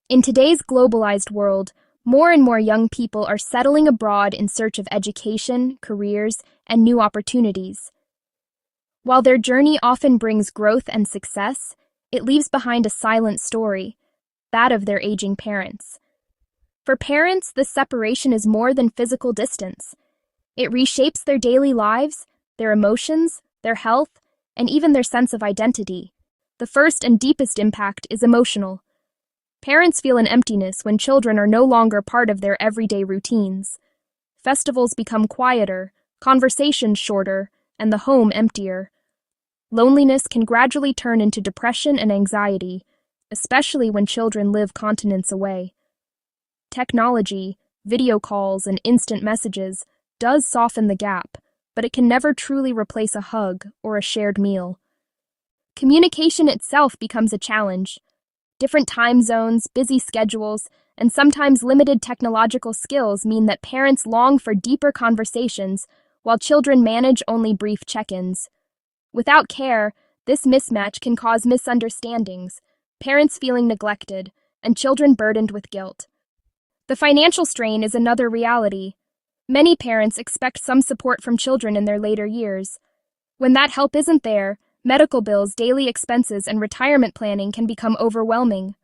In today's globalized world, more and more young people are settling abroad in search of education, careers, and new opportunities. While their journey often brings growth and success, it leaves behind a silent story, that of their aging parents. For parents, this separation is more than physical distance. It reshapes their daily lives, their emotions, their health, and even their sense of identity. The first and deepest impact is emotional. Parents feel an emptiness when children are no longer part of their everyday routines. Festivals become quieter, conversations shorter, and the home emptier. Loneliness can gradually turn into depression and anxiety, especially when children live continents away. Technology, video calls, and instant messages does soften the gap, but it can never truly replace a hug or a shared meal. Communication itself becomes a challenge. Different time zones, busy schedules, and sometimes limited technological skills mean that parents long for deeper conversations while children manage only brief check-ins. Without care, this mismatch can cause misunderstandings, parents feeling neglected, and children burdened with guilt. The financial strain is another reality. Many parents expect some support from children in their later years. When that help isn't there, medical bills, daily expenses, and retirement planning can become overwhelming.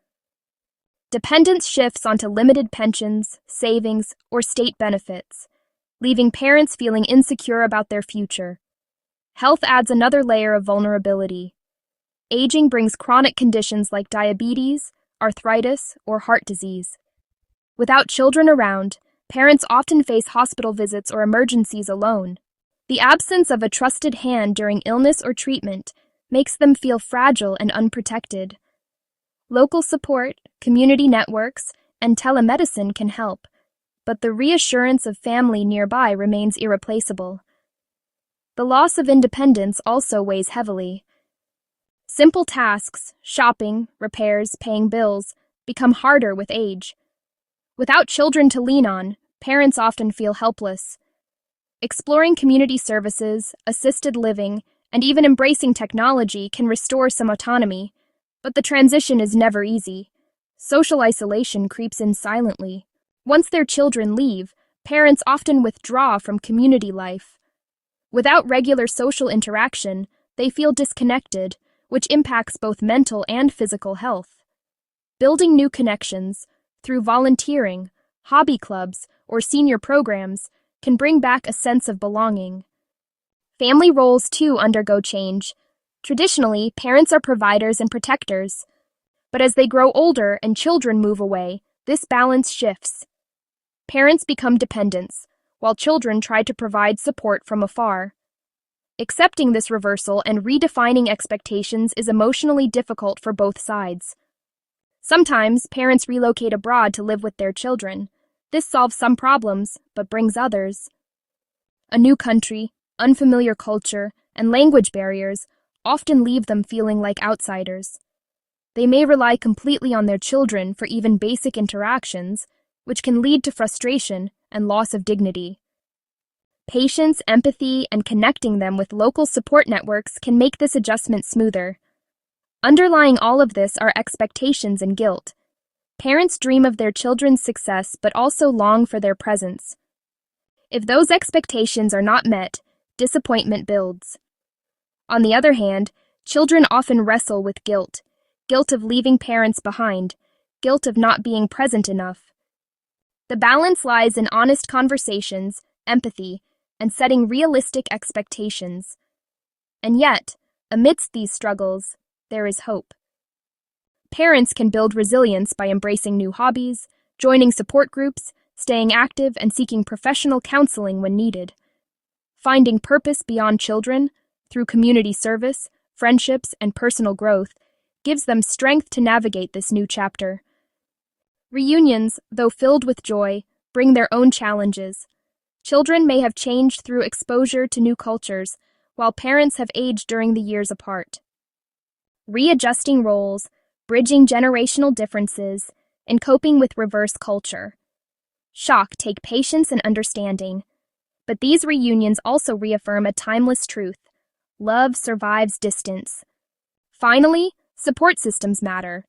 Dependence shifts onto limited pensions, savings, or state benefits, leaving parents feeling insecure about their future. Health adds another layer of vulnerability. Aging brings chronic conditions like diabetes, arthritis, or heart disease. Without children around, parents often face hospital visits or emergencies alone. The absence of a trusted hand during illness or treatment makes them feel fragile and unprotected. Local support, community networks, and telemedicine can help, but the reassurance of family nearby remains irreplaceable. The loss of independence also weighs heavily. Simple tasks, shopping, repairs, paying bills, become harder with age. Without children to lean on, parents often feel helpless. Exploring community services, assisted living, and even embracing technology can restore some autonomy, but the transition is never easy. Social isolation creeps in silently. Once their children leave, parents often withdraw from community life. Without regular social interaction, they feel disconnected, which impacts both mental and physical health. Building new connections, through volunteering, hobby clubs, or senior programs, can bring back a sense of belonging. Family roles, too, undergo change. Traditionally, parents are providers and protectors. But as they grow older and children move away, this balance shifts. Parents become dependents, while children try to provide support from afar. Accepting this reversal and redefining expectations is emotionally difficult for both sides. Sometimes, parents relocate abroad to live with their children. This solves some problems, but brings others. A new country, unfamiliar culture, and language barriers often leave them feeling like outsiders. They may rely completely on their children for even basic interactions, which can lead to frustration and loss of dignity. Patience, empathy, and connecting them with local support networks can make this adjustment smoother. Underlying all of this are expectations and guilt. Parents dream of their children's success but also long for their presence. If those expectations are not met, disappointment builds. On the other hand, children often wrestle with guilt of leaving parents behind, guilt of not being present enough. The balance lies in honest conversations, empathy, and setting realistic expectations. And yet, amidst these struggles, there is hope. Parents can build resilience by embracing new hobbies, joining support groups, staying active, and seeking professional counseling when needed. Finding purpose beyond children, through community service, friendships, and personal growth, gives them strength to navigate this new chapter. Reunions, though filled with joy, bring their own challenges. Children may have changed through exposure to new cultures, while parents have aged during the years apart. Readjusting roles, bridging generational differences, and coping with reverse culture. Shock take patience and understanding, but these reunions also reaffirm a timeless truth. Love survives distance. Finally, support systems matter.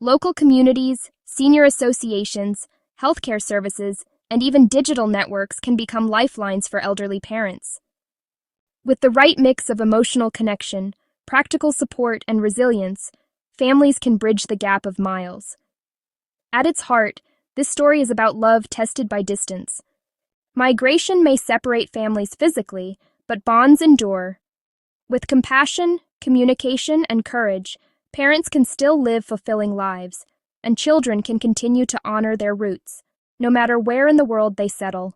Local communities, senior associations, healthcare services, and even digital networks can become lifelines for elderly parents. With the right mix of emotional connection, practical support, and resilience, families can bridge the gap of miles. At its heart, this story is about love tested by distance. Migration may separate families physically, but bonds endure. With compassion, communication, and courage, parents can still live fulfilling lives, and children can continue to honor their roots, no matter where in the world they settle.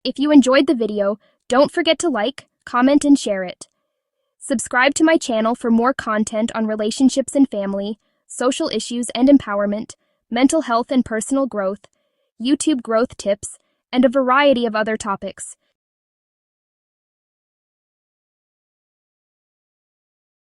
If you enjoyed the video, don't forget to like, comment, and share it. Subscribe to my channel for more content on relationships and family, social issues and empowerment, mental health and personal growth, YouTube growth tips, and a variety of other topics.